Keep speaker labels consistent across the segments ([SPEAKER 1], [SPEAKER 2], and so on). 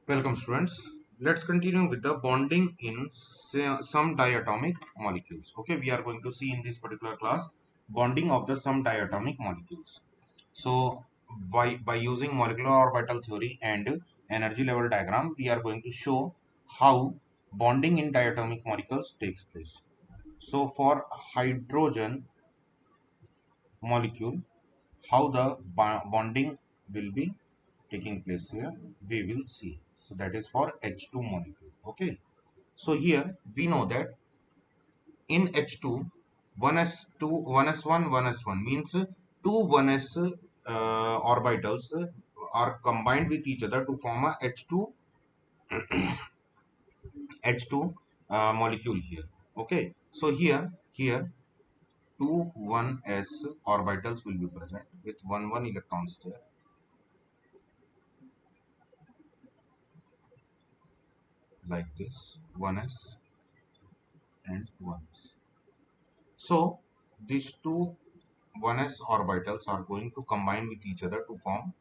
[SPEAKER 1] Welcome students. Let's continue with the bonding in some diatomic molecules. Okay, we are going to see in this particular class bonding of the some diatomic molecules. So by using molecular orbital theory and energy level diagram, we are going to show how bonding in diatomic molecules takes place. So for hydrogen molecule, how the bonding will be taking place here, we will see. So that is for H2 molecule. Okay. So here we know that in H2, 1s2, 1s1, 1s1 means two 1s orbitals are combined with each other to form a H2 molecule here. Okay. So here two 1s orbitals will be present with one electrons there like this 1s and 1s. So these two 1s orbitals are going to combine with each other to form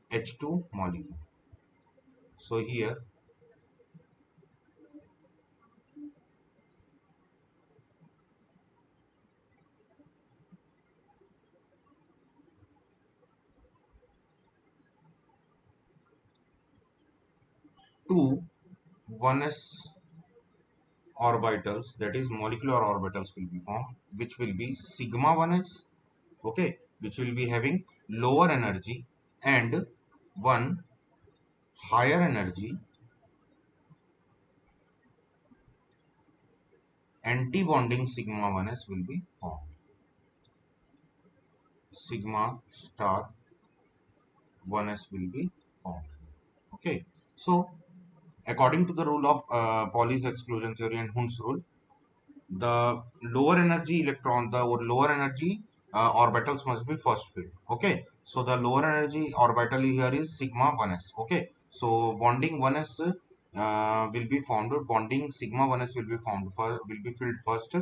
[SPEAKER 1] H2 molecule. So here two 1s orbitals, that is molecular orbitals, will be formed, which will be sigma 1s, okay, which will be having lower energy, and one higher energy anti-bonding sigma 1s will be formed. Sigma star 1s will be formed. Okay, so according to the rule of Pauli's exclusion theory and Hund's rule, the lower energy electron, the lower energy orbitals must be first filled. Okay, so the lower energy orbital here is sigma 1s. Okay, so bonding 1s will be formed, bonding sigma 1s will be formed for, will be filled first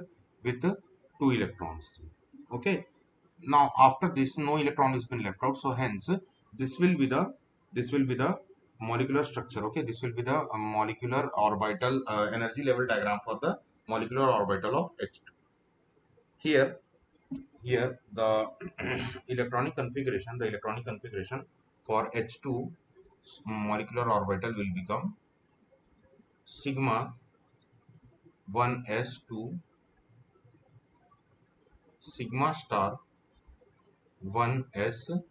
[SPEAKER 1] with two electrons. Okay, now after this no electron has been left out, so hence this will be the molecular structure. Okay, this will be the molecular orbital energy level diagram for the molecular orbital of H2. Here the electronic configuration for H2 molecular orbital will become sigma 1s2 sigma star 1s0.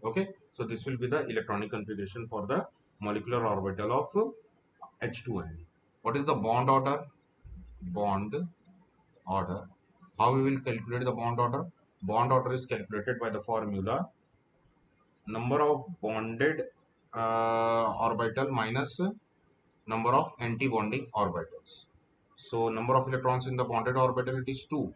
[SPEAKER 1] Okay, so this will be the electronic configuration for the molecular orbital of H2n. What is the bond order? Bond order. How we will calculate the bond order? Bond order is calculated by the formula number of bonded orbital minus number of anti-bonding orbitals. So number of electrons in the bonded orbital it is 2,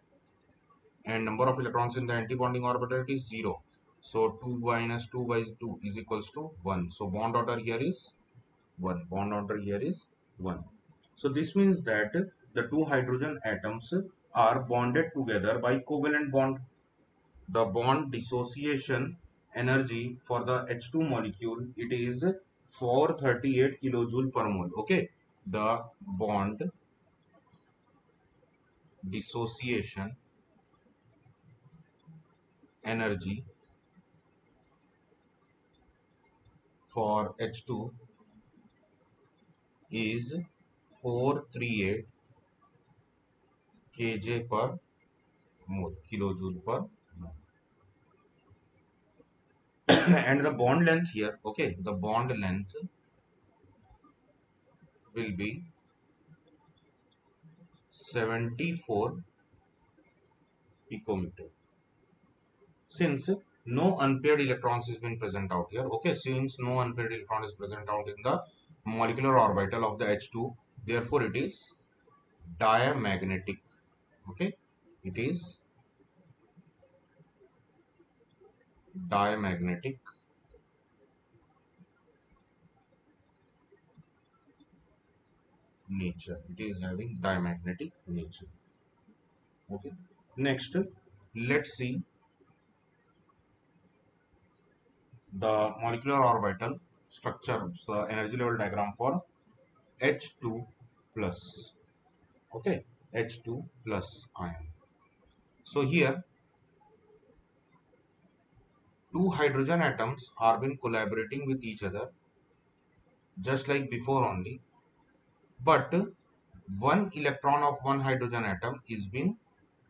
[SPEAKER 1] and number of electrons in the anti-bonding orbital it is 0. So 2 minus 2 by 2 is equals to 1. So bond order here is 1. Bond order here is 1. So this means that the two hydrogen atoms are bonded together by covalent bond. The bond dissociation energy for the H2 molecule it is 438 kilojoule per mole. Okay, the bond dissociation energy for H2 is 438 kJ per mole, kilojoule per mole. And the bond length here, okay, the bond length will be 74 picometer. Since no unpaired electrons has been present out here, okay, since no unpaired electron is present out in the molecular orbital of the H2, therefore it is diamagnetic. Okay, it is diamagnetic nature. It is having diamagnetic nature. Okay, next let's see the molecular orbital structure, energy level diagram for H2 plus. Okay, H2 plus ion. So here two hydrogen atoms are been collaborating with each other just like before only, but one electron of one hydrogen atom is being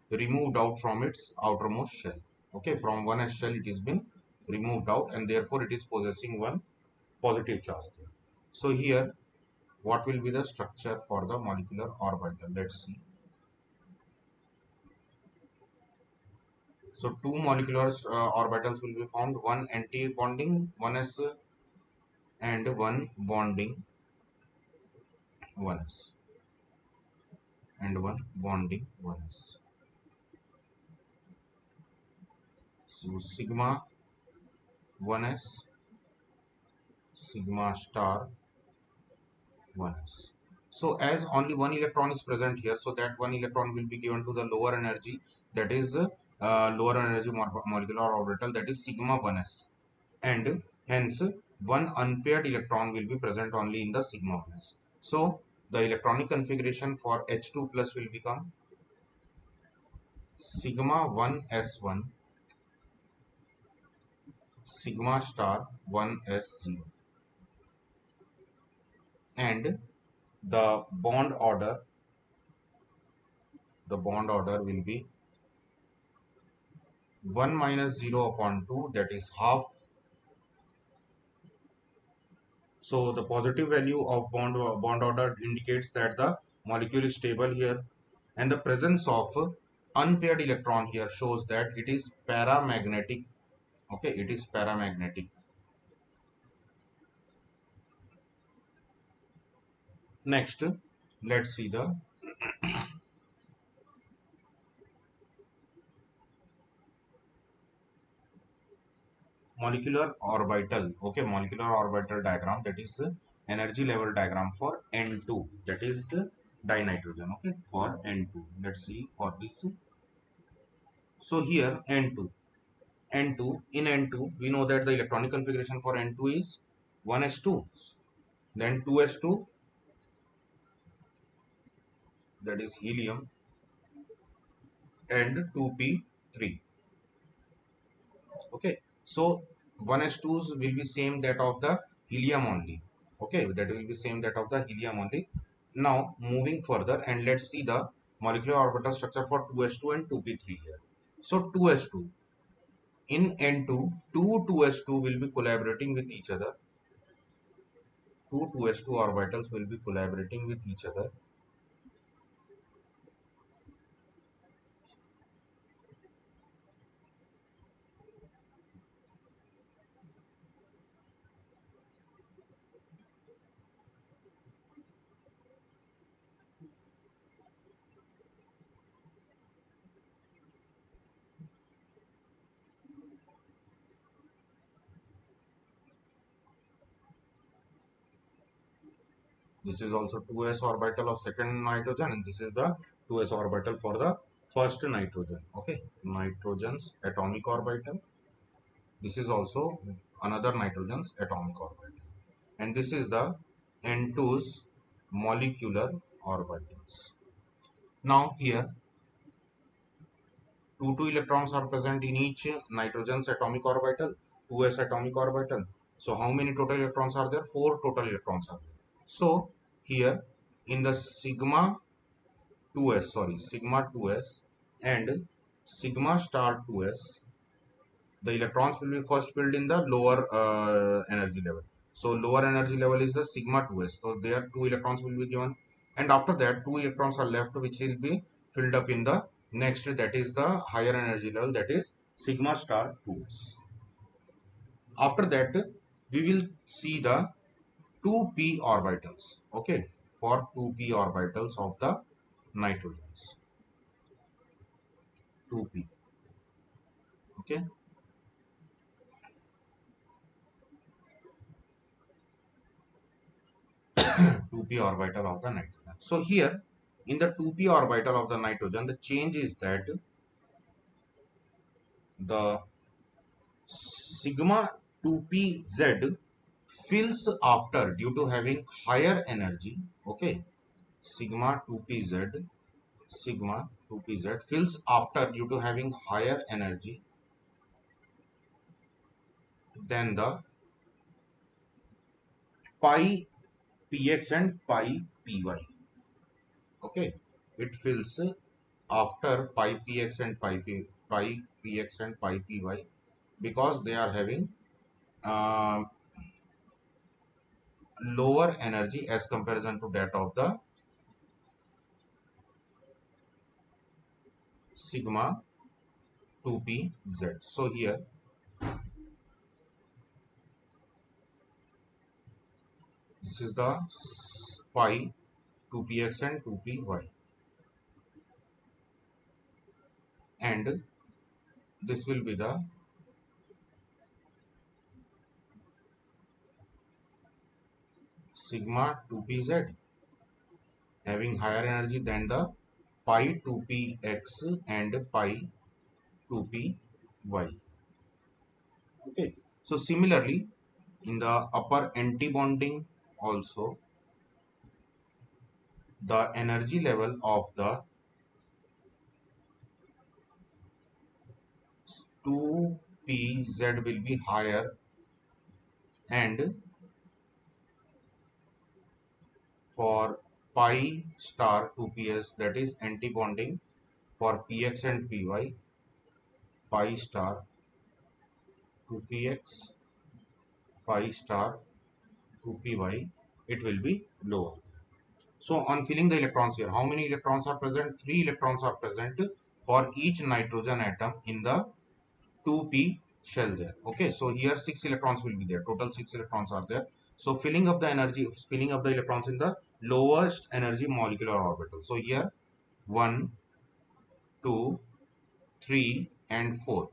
[SPEAKER 1] removed out from its outermost shell. Okay, from one s shell it is been removed out, and therefore it is possessing one positive charge there. So here what will be the structure for the molecular orbital? Let's see. So two molecular orbitals will be found, one anti-bonding 1s and one bonding 1s, and one bonding 1s. So sigma 1s, sigma star 1s. So as only one electron is present here, so that one electron will be given to the lower energy, that is lower energy molecular orbital, that is sigma 1s, and hence one unpaired electron will be present only in the sigma 1s. So the electronic configuration for H2 plus will become sigma 1s1, sigma star 1s0, and the bond order will be 1 minus 0 upon 2, that is half. So the positive value of bond order indicates that the molecule is stable here, and the presence of unpaired electron here shows that it is paramagnetic. Okay, it is paramagnetic. Next, let's see the molecular orbital. Okay, molecular orbital diagram, that is the energy level diagram for N2, that is dinitrogen. Okay, for N2, let's see for this. So here N2, in N2 we know that the electronic configuration for N2 is 1s2, then 2s2, that is helium, and 2p3. Okay, so 1s2s will be same that of the helium only. Okay, that will be same that of the helium only. Now moving further, and let's see the molecular orbital structure for 2s2 and 2p3 here. So 2s2, in N2 two 2s2 will be collaborating with each other. Two 2s2 orbitals will be collaborating with each other. This is also 2s orbital of second nitrogen, and this is the 2s orbital for the first nitrogen. Okay, nitrogen's atomic orbital. This is also another nitrogen's atomic orbital, and this is the N2's molecular orbitals. Now here two electrons are present in each nitrogen's atomic orbital, 2s atomic orbital. So how many total electrons are there? Four total electrons are there. So here in the sigma 2s, sigma 2s and sigma star 2s, the electrons will be first filled in the lower energy level. So lower energy level is the sigma 2s. So there two electrons will be given, and after that two electrons are left which will be filled up in the next, that is the higher energy level, that is sigma star 2s. After that we will see the 2p orbitals. Okay, for 2p orbitals of the nitrogens, 2p. Okay, 2p orbital of the nitrogen. So here in the 2p orbital of the nitrogen, the change is that the sigma 2pz fills after due to having higher energy. Okay, sigma 2pz, sigma 2pz fills after due to having higher energy than the pi px and pi py. Okay, it fills after pi px and pi px and pi py because they are having uh, lower energy as comparison to that of the sigma 2pz. So here this is the pi 2px and 2py, and this will be the sigma 2pz having higher energy than the pi 2px and pi 2py. Okay, so similarly in the upper antibonding also, the energy level of the 2pz will be higher, and for pi star 2ps, that is antibonding for px and py, pi star 2px, pi star 2py, it will be lower. So on filling the electrons here, how many electrons are present? 3 electrons are present for each nitrogen atom in the 2p shell there. Okay, so here 6 electrons will be there, total 6 electrons are there. So filling up the energy, filling up the electrons in the lowest energy molecular orbital. So here 1, 2, 3 and 4.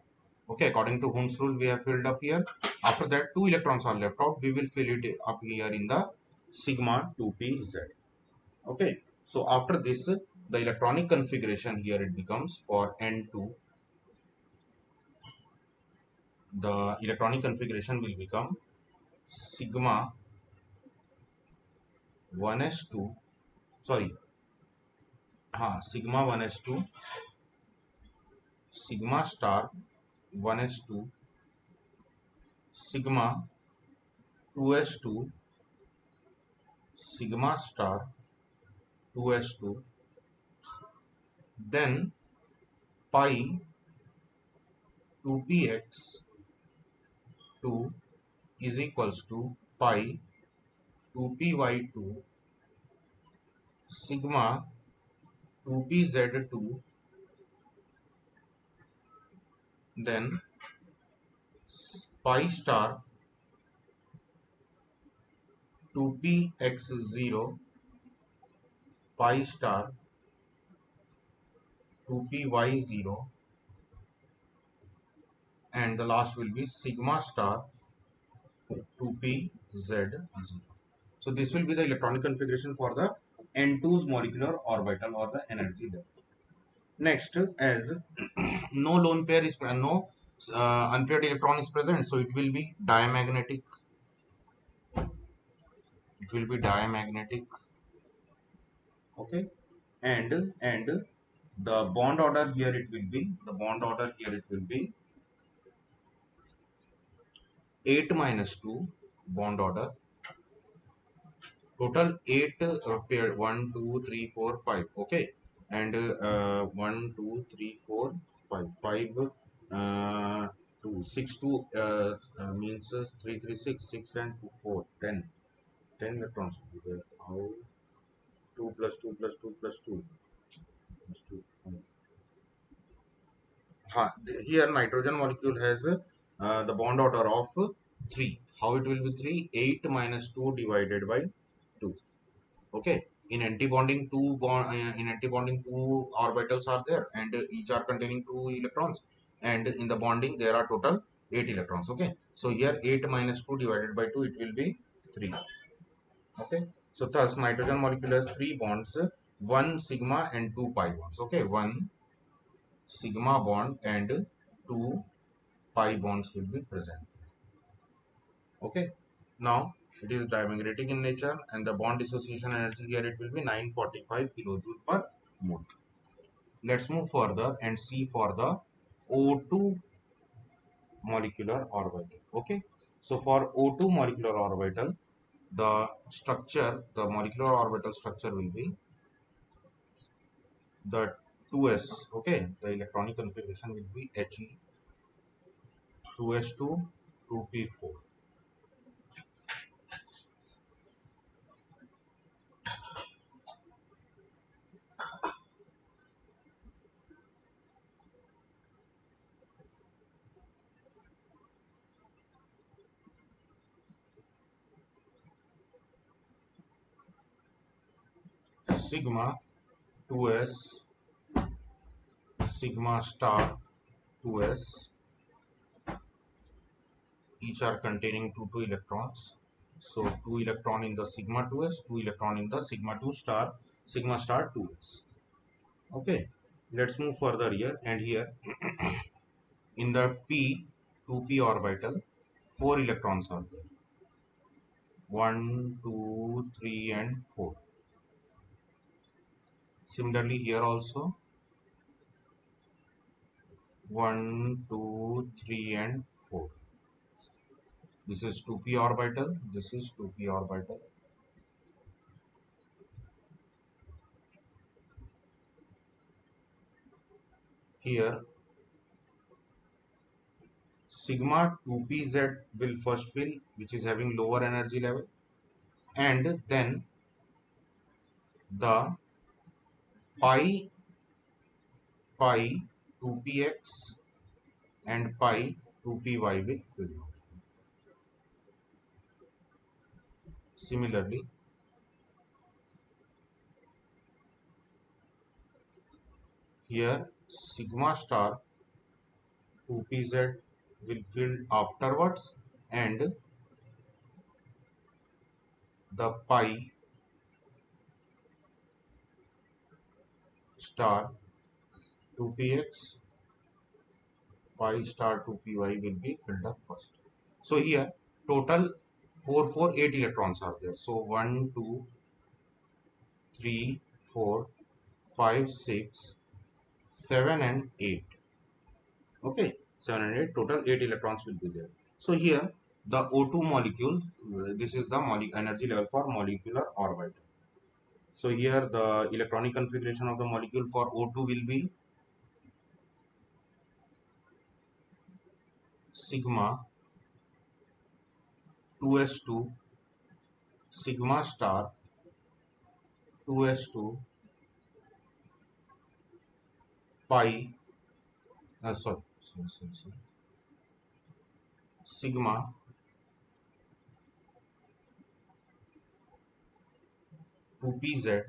[SPEAKER 1] Okay, according to Hund's rule we have filled up here. After that 2 electrons are left out, we will fill it up here in the sigma 2pz. Okay, so after this the electronic configuration here it becomes for N2, the electronic configuration will become sigma 1s2, sorry, sigma 1s2, sigma star 1s2, sigma 2s2, sigma star 2s2, then pi 2px 2 is equals to pi 2py2, sigma 2pz2, then pi star 2px0, pi star 2py0, and the last will be sigma star 2pz0. So this will be the electronic configuration for the N2's molecular orbital or the energy level. Next, as no lone pair is present, no unpaired electron is present, so it will be diamagnetic. It will be diamagnetic. Okay, and the bond order here it will be, the bond order here it will be 8 minus 2 bond order. Total 8 pair, 1, 2, 3, 4, 5. Okay, and 1, 2, 3, 4, 5. 5, 2, 6, 2 means 3, 3, 6, 6 and 2, 4, 10. 10 electrons will be there. How? 2 plus 2 plus 2 plus 2 plus 2. Here nitrogen molecule has the bond order of 3. How it will be 3? 8 minus 2 divided by 2. Okay, in antibonding two orbitals are there, and each are containing 2 electrons, and in the bonding there are total 8 electrons. Okay, so here 8 minus 2 divided by 2, it will be 3. Okay, so thus nitrogen molecule has 3 bonds, 1 sigma and 2 pi bonds. Okay, 1 sigma bond and 2 pi bonds will be present. Okay. Now it is dimagnetic in nature, and the bond dissociation energy here it will be 945 kilojoule per mole. Let's move further and see for the O2 molecular orbital. Okay. So for O2 molecular orbital, the molecular orbital structure will be the 2s. Okay. The electronic configuration will be He 2s2 2p4. Sigma 2s sigma star 2s, each are containing two electrons. So 2 electron in the sigma 2s, 2 electron in the sigma star 2s. Okay, let's move further here, and here in the p 2p orbital 4 electrons are there. 1 2 3 and 4. Similarly here also 1 2 3 and 4. This is 2p orbital, this is 2p orbital. Here sigma 2pz will first fill, which is having lower energy level, and then the pi 2px and pi 2py will fill. Similarly here sigma star 2pz will fill afterwards, and the pi star 2px pi star 2py will be filled up first. So here total 8 electrons are there. So 1 2 3 4 5 6 7 and 8. Okay, 7 and 8, total 8 electrons will be there. So here the O2 molecule, this is the energy level for molecular orbital. So here the electronic configuration of the molecule for O2 will be sigma 2s2 sigma star 2s2 pi sorry, sigma 2pz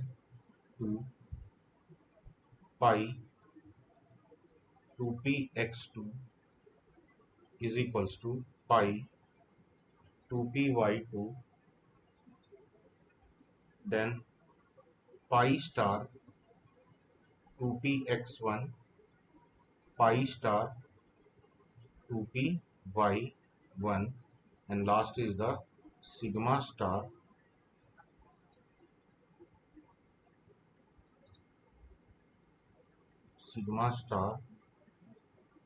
[SPEAKER 1] 2 pi 2px2 is equals to pi 2py2, then pi star 2px1 pi star 2py1, and last is the sigma star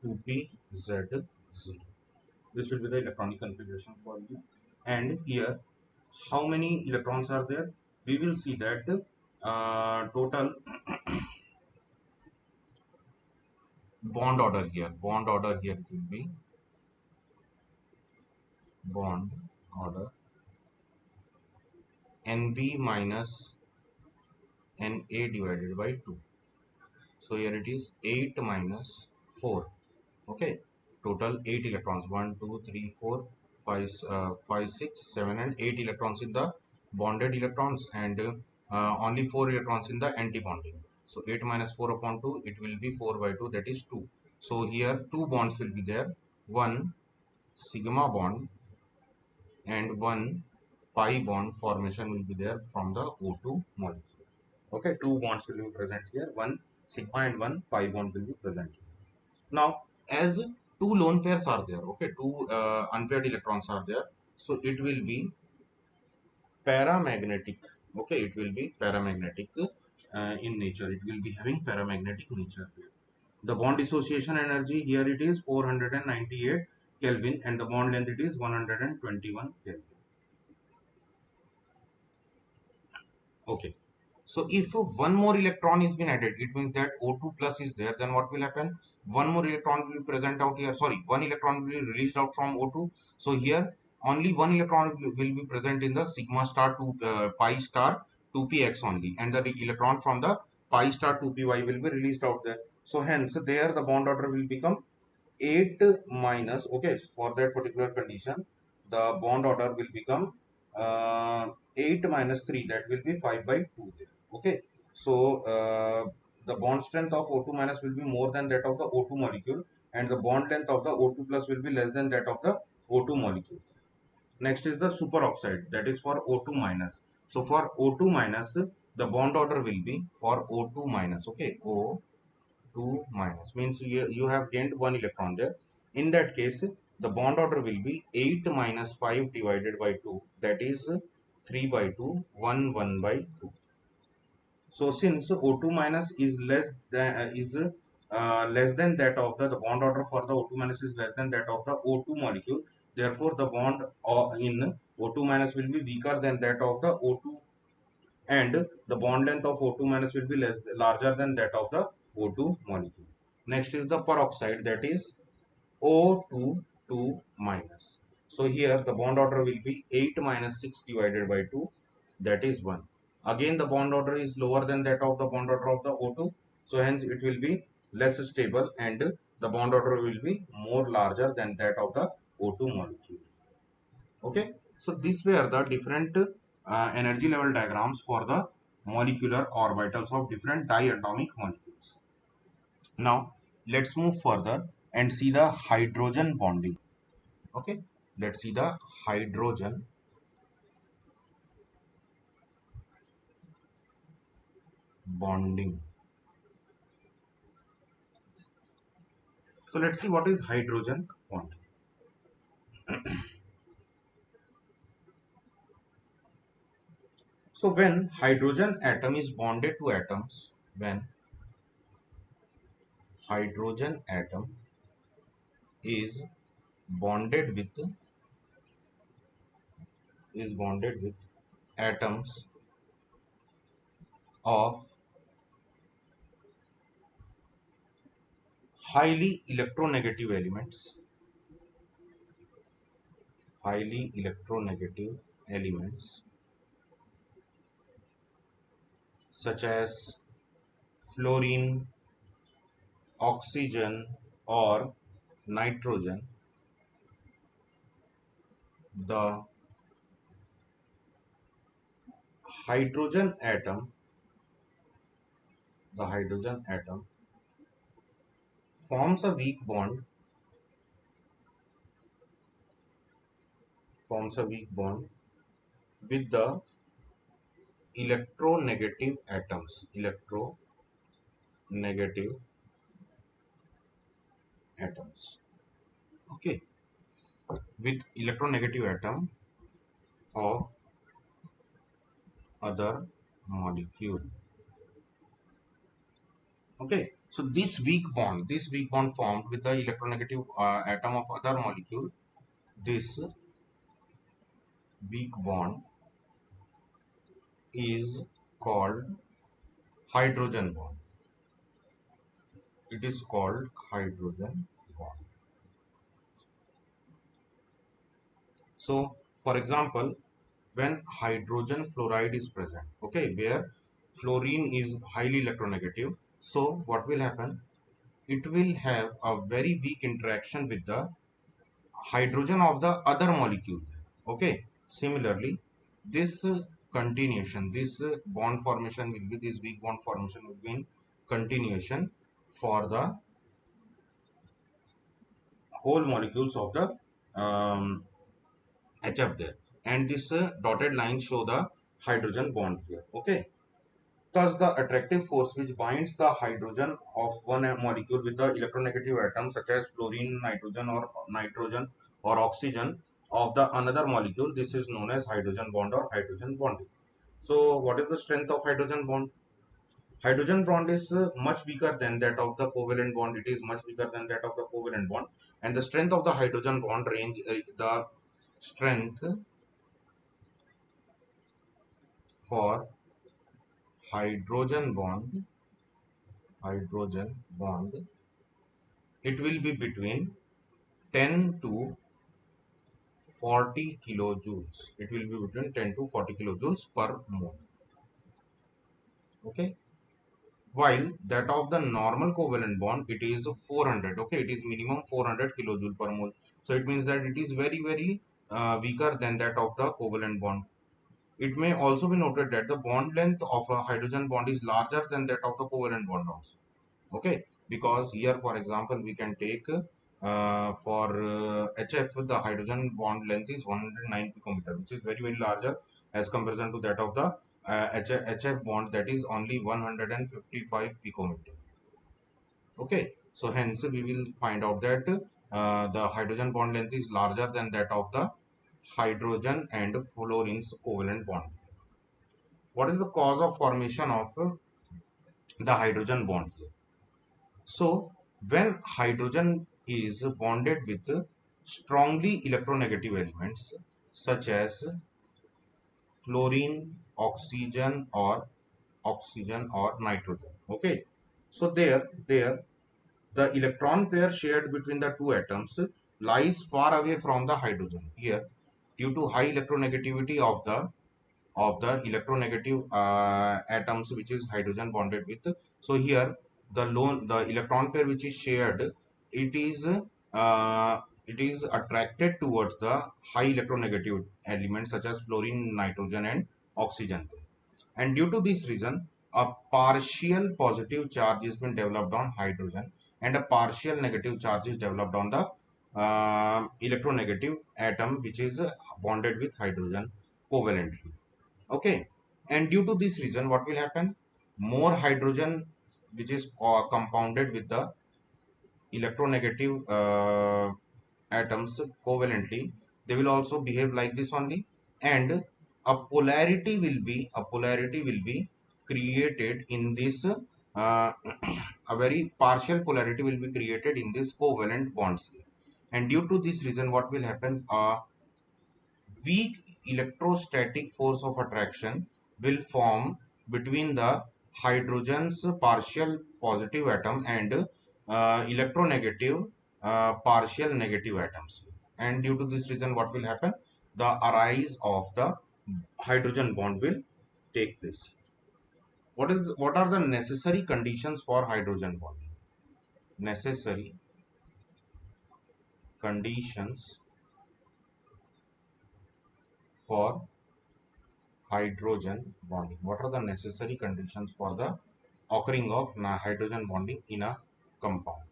[SPEAKER 1] 2pz0. This will be the electronic configuration for you. And here how many electrons are there? We will see that total bond order here will be bond order Nb minus Na divided by 2. So here it is 8 minus 4. Okay, total 8 electrons, 1 2 3 4 5 5 6 7 and 8 electrons in the bonded electrons, and only 4 electrons in the anti-bonding. So 8 minus 4 upon 2, it will be 4 by 2, that is 2. So here two bonds will be there, one sigma bond and one pi bond formation will be there from the O2 molecule. Okay, two bonds will be present here, one sigma and one pi bond will be present. Now, as two lone pairs are there, okay, two unpaired electrons are there. So it will be paramagnetic. Okay, it will be paramagnetic in nature. It will be having paramagnetic nature. The bond dissociation energy here it is 498 Kelvin and the bond length it is 121 Kelvin. Okay. So if one more electron is been added, it means that O2 plus is there. Then what will happen? One more electron will be present out here. Sorry, one electron will be released out from O2. So here only one electron will be present in the sigma star 2 pi star 2px only, and the electron from the pi star 2py will be released out there. So hence there the bond order will become 8 minus, okay, for that particular condition the bond order will become 8 minus 3, that will be 5 by 2 there. Okay, so the bond strength of O2 minus will be more than that of the O2 molecule, and the bond length of the O2 plus will be less than that of the O2 molecule. Next is the superoxide, that is for O2 minus. So for O2 minus the bond order will be for O2 minus, okay, O2 minus means you have gained one electron there. In that case the bond order will be 8 minus 5 divided by 2, that is 3 by 2, 1 by 2. So since O2 minus is less than that of the bond order for the O2 minus is less than that of the O2 molecule, therefore the bond in O2 minus will be weaker than that of the O2, and the bond length of O2 minus will be larger than that of the O2 molecule. Next is the peroxide, that is O2 2 minus. So here the bond order will be 8 minus 6 divided by 2, that is 1. Again the bond order is lower than that of the bond order of the O2, so hence it will be less stable and the bond order will be more larger than that of the O2 molecule. Okay, so these were the different energy level diagrams for the molecular orbitals of different diatomic molecules. Now let's move further and see the hydrogen bonding. Okay, let's see the hydrogen bonding. So let's see what is hydrogen bonding. So when hydrogen atom is bonded to atoms, when hydrogen atom is bonded with atoms of highly electronegative elements, highly electronegative elements such as fluorine, oxygen or nitrogen, the hydrogen atom, the hydrogen atom forms a weak bond, forms a weak bond with the electronegative atoms, electronegative atoms. Okay, with electronegative atom of other molecule. Okay, so this weak bond formed with the electronegative atom of other molecule, this weak bond is called hydrogen bond. It is called hydrogen bond. So for example, when hydrogen fluoride is present, okay, where fluorine is highly electronegative, so what will happen? It will have a very weak interaction with the hydrogen of the other molecule. Okay, similarly this continuation, this bond formation will be, this weak bond formation will be in continuation for the whole molecules of the HF there, and this dotted lines show the hydrogen bond here. Okay, thus the attractive force which binds the hydrogen of one molecule with the electronegative atoms such as fluorine, nitrogen or oxygen of the another molecule. This is known as hydrogen bond or hydrogen bonding. So what is the strength of hydrogen bond? Hydrogen bond is much weaker than that of the covalent bond. It is much weaker than that of the covalent bond, and the strength of the hydrogen bond range, the strength for hydrogen bond, hydrogen bond, it will be between 10 to 40 kilojoules. It will be between 10 to 40 kilojoules per mole. Okay. While that of the normal covalent bond, it is 400. Okay, it is minimum 400 kilojoule per mole. So it means that it is very weaker than that of the covalent bond. It may also be noted that the bond length of a hydrogen bond is larger than that of the covalent bond also. Okay, because here for example we can take for HF, the hydrogen bond length is 109 picometer, which is very larger as comparison to that of the HF bond, that is only 155 picometer. Okay, so hence we will find out that the hydrogen bond length is larger than that of the hydrogen and fluorine's covalent bond. What is the cause of formation of the hydrogen bond here? So when hydrogen is bonded with strongly electronegative elements such as fluorine, oxygen or nitrogen. Okay. So there the electron pair shared between the two atoms lies far away from the hydrogen. Here, due to high electronegativity of the electronegative atoms which is hydrogen bonded with, so here the electron pair which is shared, it is uh, it is attracted towards the high electronegative elements such as fluorine, nitrogen and oxygen, and due to this reason a partial positive charge has been developed on hydrogen and a partial negative charge is developed on the electronegative atom which is bonded with hydrogen covalently. Okay, and due to this reason what will happen, more hydrogen which is compounded with the electronegative atoms covalently, they will also behave like this only, and a polarity will be created in this a very partial polarity will be created in this covalent bonds, and due to this reason what will happen, weak electrostatic force of attraction will form between the hydrogen's partial positive atom and electronegative partial negative atoms, and due to this reason what will happen, the arise of the hydrogen bond will take place. What are the necessary conditions for hydrogen bonding? Necessary conditions for hydrogen bonding. What are the necessary conditions for the occurring of hydrogen bonding in a compound?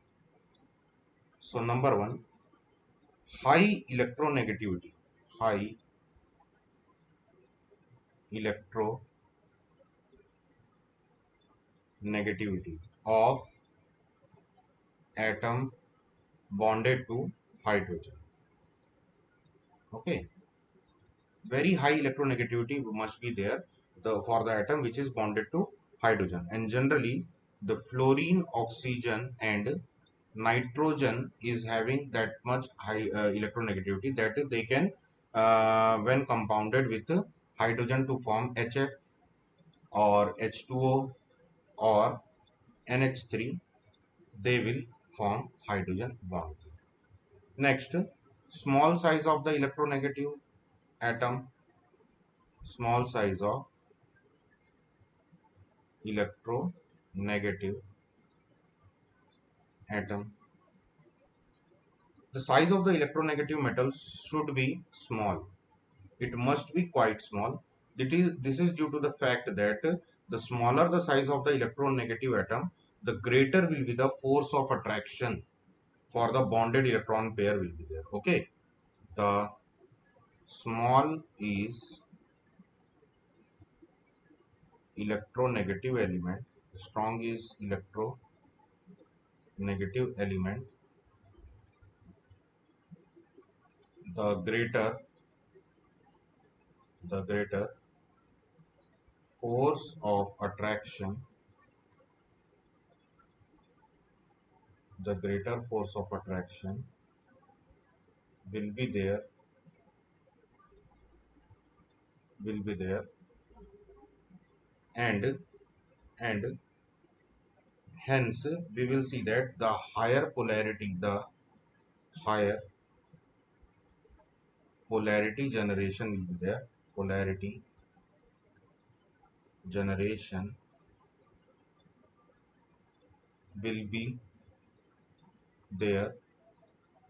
[SPEAKER 1] So number one, high electronegativity. High electronegativity of atom bonded to hydrogen. Okay, very high electronegativity must be there for the atom which is bonded to hydrogen, and generally the fluorine, oxygen and nitrogen is having that much high electronegativity that they can when compounded with hydrogen to form HF or H2O or NH3, they will form hydrogen bond. Next, small size of the electronegative atom, small size of electronegative atom. The size of the electronegative metals should be small. It must be quite small. This is due to the fact that the smaller the size of the electronegative atom, the greater will be the force of attraction for the bonded electron pair will be there. Okay. The small is electronegative element, strong is electronegative element, the greater force of attraction, the greater force of attraction will be there, will be there, and and hence we will see that the higher polarity generation will be there, polarity generation will be there.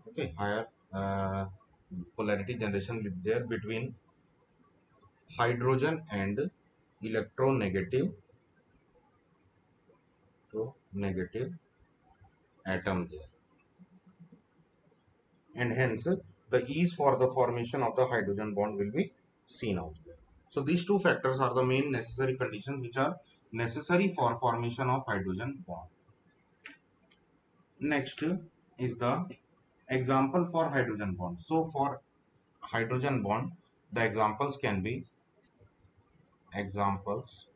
[SPEAKER 1] Okay, higher polarity generation will be there between hydrogen and electronegative to negative atom there, and hence the ease for the formation of the hydrogen bond will be seen out there. So these two factors are the main necessary conditions which are necessary for formation of hydrogen bond. Next is the example for hydrogen bond. So for hydrogen bond, the examples can be examples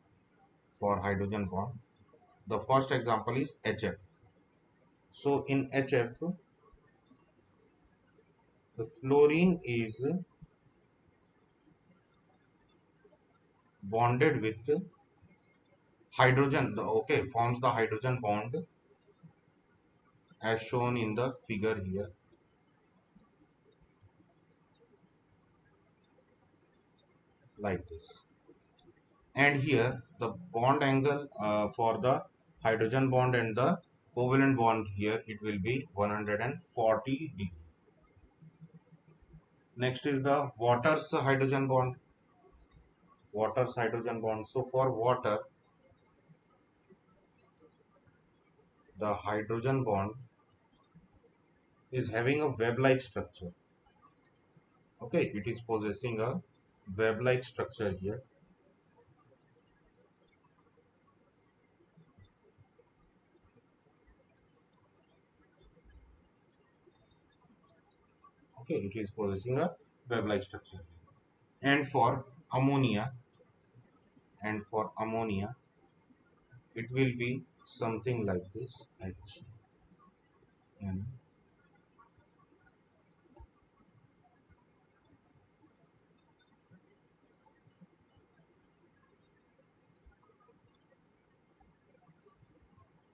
[SPEAKER 1] for hydrogen bond. The first example is HF. So in HF, the fluorine is bonded with hydrogen, okay, forms the hydrogen bond as shown in the figure here, like this. And here the bond angle for the hydrogen bond and the covalent bond here, it will be 140 degree. Next is the water's hydrogen bond. Water's hydrogen bond. So for water, the hydrogen bond is having a web-like structure. Okay, it is possessing a web-like structure here. Okay, it is possessing a web-like structure. And for ammonia, and for ammonia, it will be something like this. H N.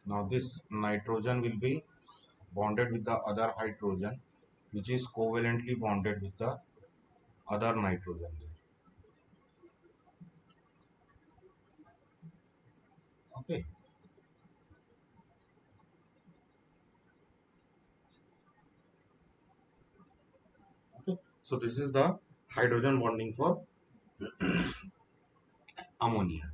[SPEAKER 1] Now this nitrogen will be bonded with the other hydrogen, which is covalently bonded with the other nitrogen. Okay, okay. So this is the hydrogen bonding for ammonia.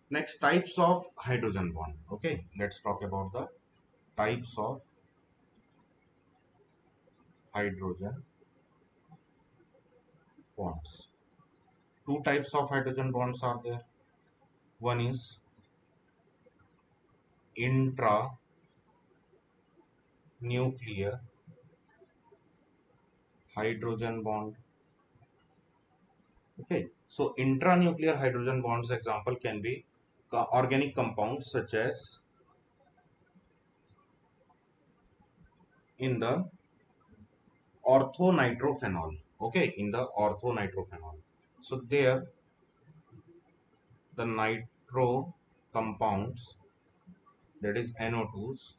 [SPEAKER 1] Next, types of hydrogen bond. Okay, let's talk about the types of hydrogen bonds. Two types of hydrogen bonds are there. One is intranuclear hydrogen bond. Okay, so intranuclear hydrogen bonds example can be organic compounds such as in the orthonitrophenol. Okay, in the orthonitrophenol. So there the nitro compounds, that is NO2s,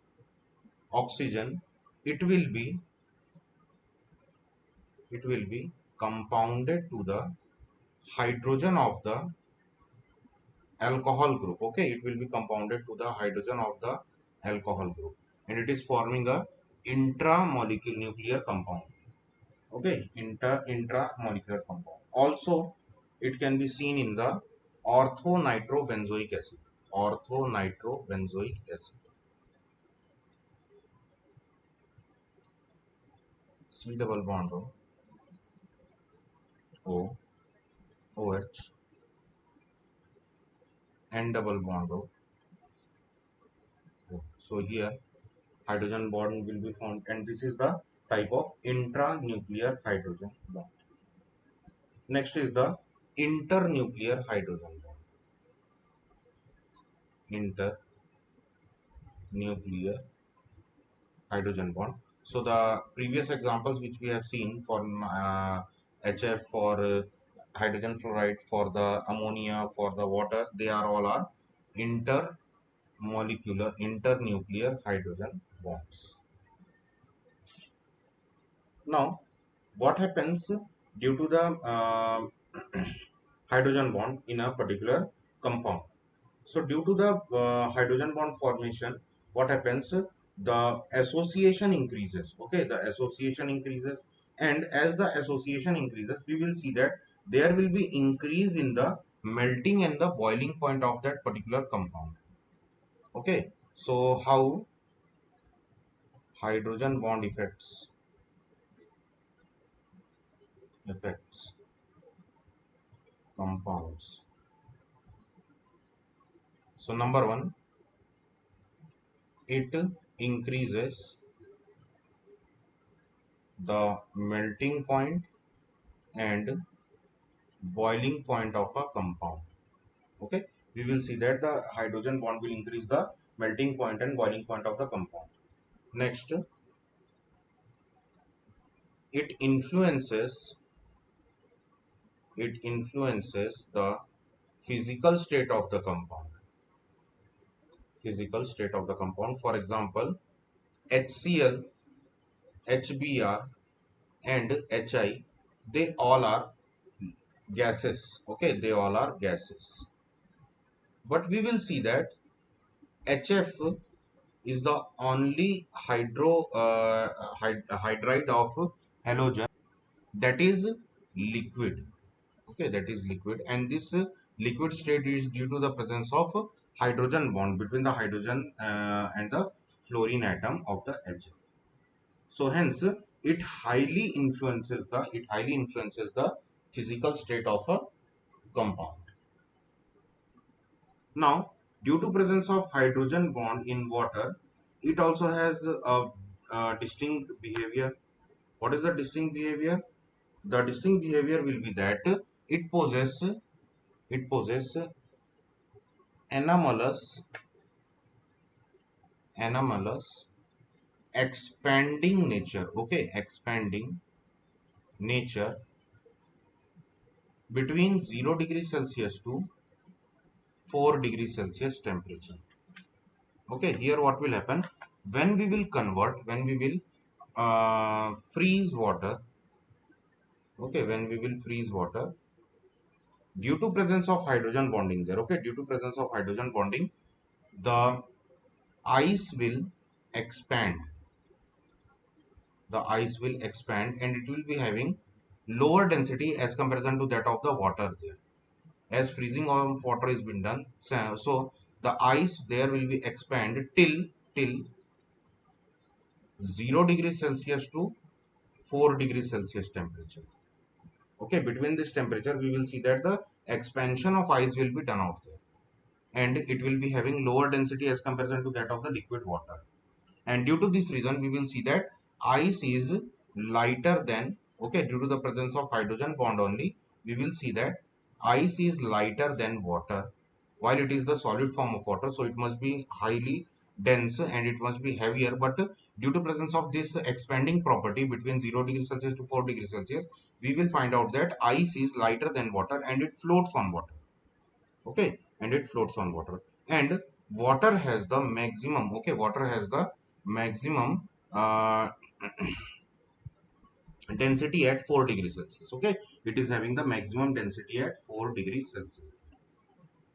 [SPEAKER 1] oxygen, it will be compounded to the hydrogen of the alcohol group. Okay, it will be compounded to the hydrogen of the alcohol group, and it is forming a intramolecular nuclear compound. Okay, intramolecular compound. Also, it can be seen in the orthonitrobenzoic acid. Orthonitrobenzoic acid. C double bond O, OH, N double bond O. So here hydrogen bond will be formed, and this is the type of intranuclear hydrogen bond. Next is the internuclear hydrogen bond. Internuclear hydrogen bond. So the previous examples which we have seen for HF, for hydrogen fluoride, for the ammonia, for the water, they are all are internuclear hydrogen bonds. Now, what happens due to the hydrogen bond in a particular compound? So due to the hydrogen bond formation, what happens? The association increases. Okay, the association increases, and as the association increases, we will see that there will be increase in the melting and the boiling point of that particular compound. Okay, so how hydrogen bond affects compounds. So number one, it increases the melting point and boiling point of a compound. Okay, we will see that the hydrogen bond will increase the melting point and boiling point of the compound. Next, it influences the physical state of the compound. Physical state of the compound. For example, HCl, HBr, and HI, they all are gases. Okay, they all are gases. But we will see that HF is the only hydride of halogen that is liquid. Okay, that is liquid, and this liquid state is due to the presence of hydrogen bond between the hydrogen and the fluorine atom of the H. So hence it highly influences the physical state of a compound. Now, due to presence of hydrogen bond in water, it also has a distinct behavior. What is the distinct behavior? The distinct behavior will be that it possesses anomalous expanding nature. Okay, expanding nature between 0 degrees Celsius to 4 degrees Celsius temperature. Okay, here what will happen when we will freeze water. Okay, when we will freeze water, due to presence of hydrogen bonding there. Okay, due to presence of hydrogen bonding, the ice will expand. The ice will expand and it will be having lower density as comparison to that of the water there. As freezing of water is been done, so the ice there will be expanded till 0 degrees Celsius to 4 degrees Celsius temperature. Okay, between this temperature we will see that the expansion of ice will be done out there, and it will be having lower density as comparison to that of the liquid water. And due to this reason we will see that ice is lighter than, okay, due to the presence of hydrogen bond only, we will see that ice is lighter than water while it is the solid form of water, so it must be highly dense and it must be heavier. But due to presence of this expanding property between 0 degrees Celsius to 4 degrees Celsius, we will find out that ice is lighter than water and it floats on water. Okay, and it floats on water, and water has the maximum, okay, water has the maximum density at 4 degrees Celsius. Okay, it is having the maximum density at 4 degrees Celsius,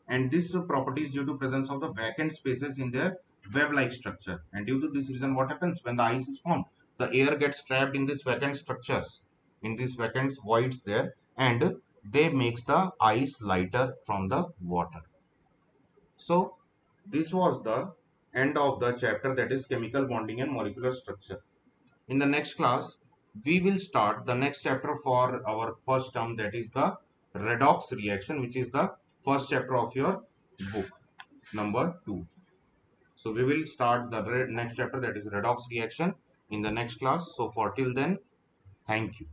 [SPEAKER 1] and this property is due to presence of the vacant spaces in their web-like structure. And due to this reason, what happens when the ice is formed? The air gets trapped in these vacant structures, in these vacant voids there, and they makes the ice lighter from the water. So this was the end of the chapter, that is chemical bonding and molecular structure. In the next class, we will start the next chapter for our first term, that is the redox reaction, which is the first chapter of your book number 2. So we will start the next chapter, that is redox reaction, in the next class. So for till then, thank you.